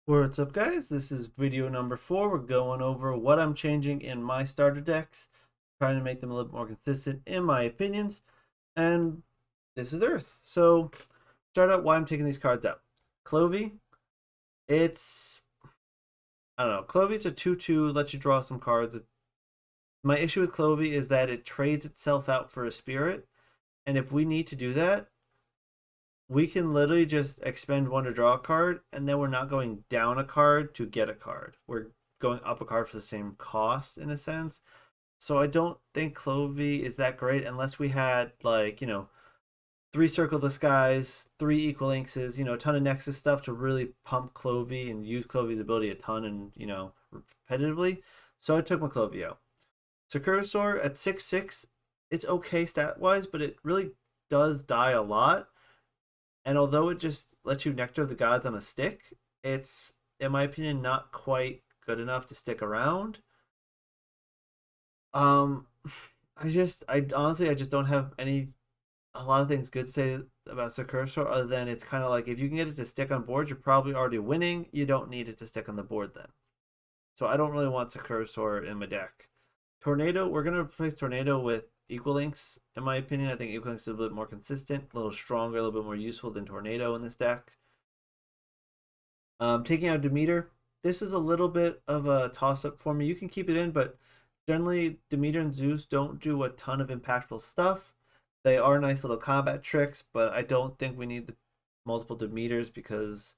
What's up, guys? This is video number 4. We're going over what I'm changing in my starter decks, trying to make them a little bit more consistent in my opinions. And this is Earth. So, start out why I'm taking these cards out. Clovey, it's I don't know. Clovey's a 2/2, lets you draw some cards. My issue with Clovey is that it trades itself out for a spirit, and if we need to do that, we can literally just expend one to draw a card, and then we're not going down a card to get a card. We're going up a card for the same cost in a sense. So I don't think Clovey is that great unless we had three Circle the Skies, three Equal Inxes, a ton of Nexus stuff to really pump Clovey and use Clovey's ability a ton and repetitively. So I took my Clovey out. Sakurasaur at 6/6, it's okay stat wise, but it really does die a lot. And although it just lets you Nectar the Gods on a stick, it's, in my opinion, not quite good enough to stick around. Um, I honestly, I just don't have a lot of things good to say about Sakursor other than it's kind of like if you can get it to stick on board, you're probably already winning. You don't need it to stick on the board then. So I don't really want Sakursor in my deck. Tornado, we're going to replace Tornado with Equal Links. In my opinion, I think Equal Links is a little bit more consistent, a little stronger, a little bit more useful than Tornado in this deck. Taking out Demeter, this is a little bit of a toss-up for me. You can keep it in, but generally Demeter and Zeus don't do a ton of impactful stuff. They are nice little combat tricks, but I don't think we need the multiple Demeters because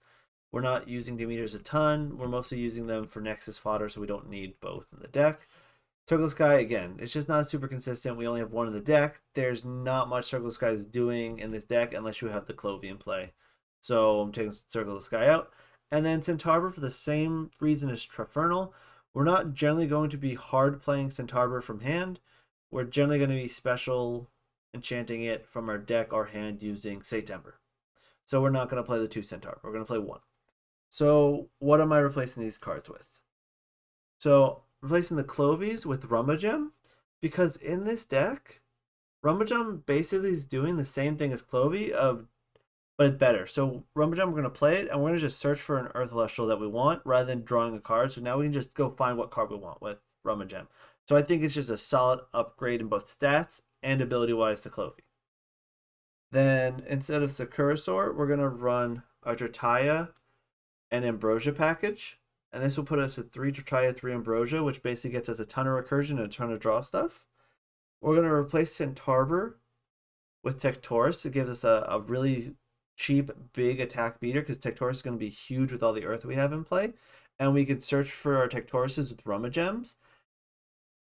we're not using Demeters a ton. We're mostly using them for Nexus fodder, so we don't need both in the deck. Circle Sky, again, it's just not super consistent. We only have one in the deck. There's not much Circle Sky is doing in this deck unless you have the Clovey in play. So I'm taking Circle Sky out. And then Centaur for the same reason as Trifernal. We're not generally going to be hard playing Centaur from hand. We're generally going to be special enchanting it from our deck or hand using September. So we're not going to play the 2 Centaur. We're going to play 1. So what am I replacing these cards with? So replacing the Clovies with Rummagem, because in this deck, Rummagem basically is doing the same thing as Clovey but it's better. So Rummagem, we're going to play it, and we're going to just search for an Earth Celestial that we want rather than drawing a card. So now we can just go find what card we want with Rummagem. So I think it's just a solid upgrade in both stats and ability-wise to Clovey. Then instead of Sakurasaur, we're going to run a Drataya and Ambrosia package. And this will put us at 3 Drataya, 3 Ambrosia, which basically gets us a ton of recursion and a ton of draw stuff. We're going to replace Centaur with Tectorus to give us a really cheap, big attack beater because Tectorus is going to be huge with all the Earth we have in play. And we can search for our Tectoruses with Rummagems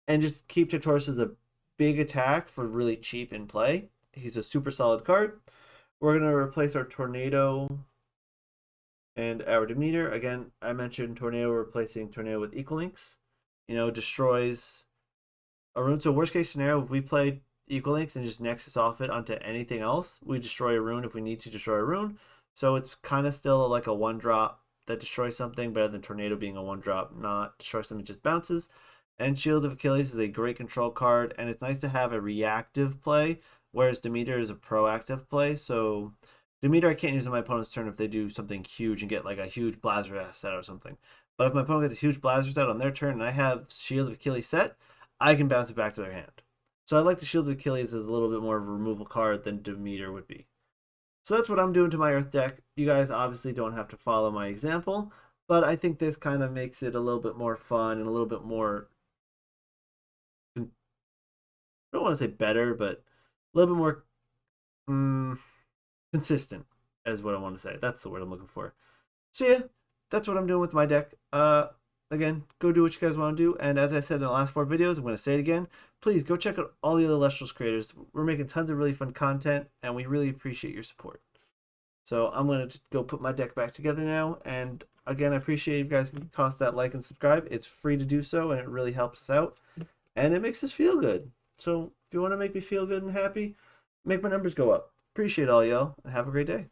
and just keep Tectorus as a big attack for really cheap in play. He's a super solid card. We're going to replace our Tornado and our Demeter. Again, I mentioned Tornado replacing Tornado with Equal Links. Destroys a rune. So worst case scenario, if we play Equal Links and just Nexus off it onto anything else, we destroy a rune if we need to destroy a rune. So it's kind of still like a 1-drop that destroys something, better than Tornado being a 1-drop, not destroy something, just bounces. And Shield of Achilles is a great control card, and it's nice to have a reactive play, whereas Demeter is a proactive play. So Demeter I can't use on my opponent's turn if they do something huge and get like a huge Blazer set or something. But if my opponent gets a huge Blazer set on their turn and I have Shield of Achilles set, I can bounce it back to their hand. So I like the Shield of Achilles as a little bit more of a removal card than Demeter would be. So that's what I'm doing to my Earth deck. You guys obviously don't have to follow my example, but I think this kind of makes it a little bit more fun and a little bit more, I don't want to say better, but a little bit more consistent is what I want to say. That's the word I'm looking for. So yeah, that's what I'm doing with my deck. Again, go do what you guys want to do. And as I said in the last 4 videos, I'm going to say it again. Please go check out all the other Elestrals creators. We're making tons of really fun content, and we really appreciate your support. So I'm going to go put my deck back together now. And again, I appreciate you guys can toss that like and subscribe. It's free to do so, and it really helps us out. And it makes us feel good. So if you want to make me feel good and happy, make my numbers go up. Appreciate all y'all, and have a great day.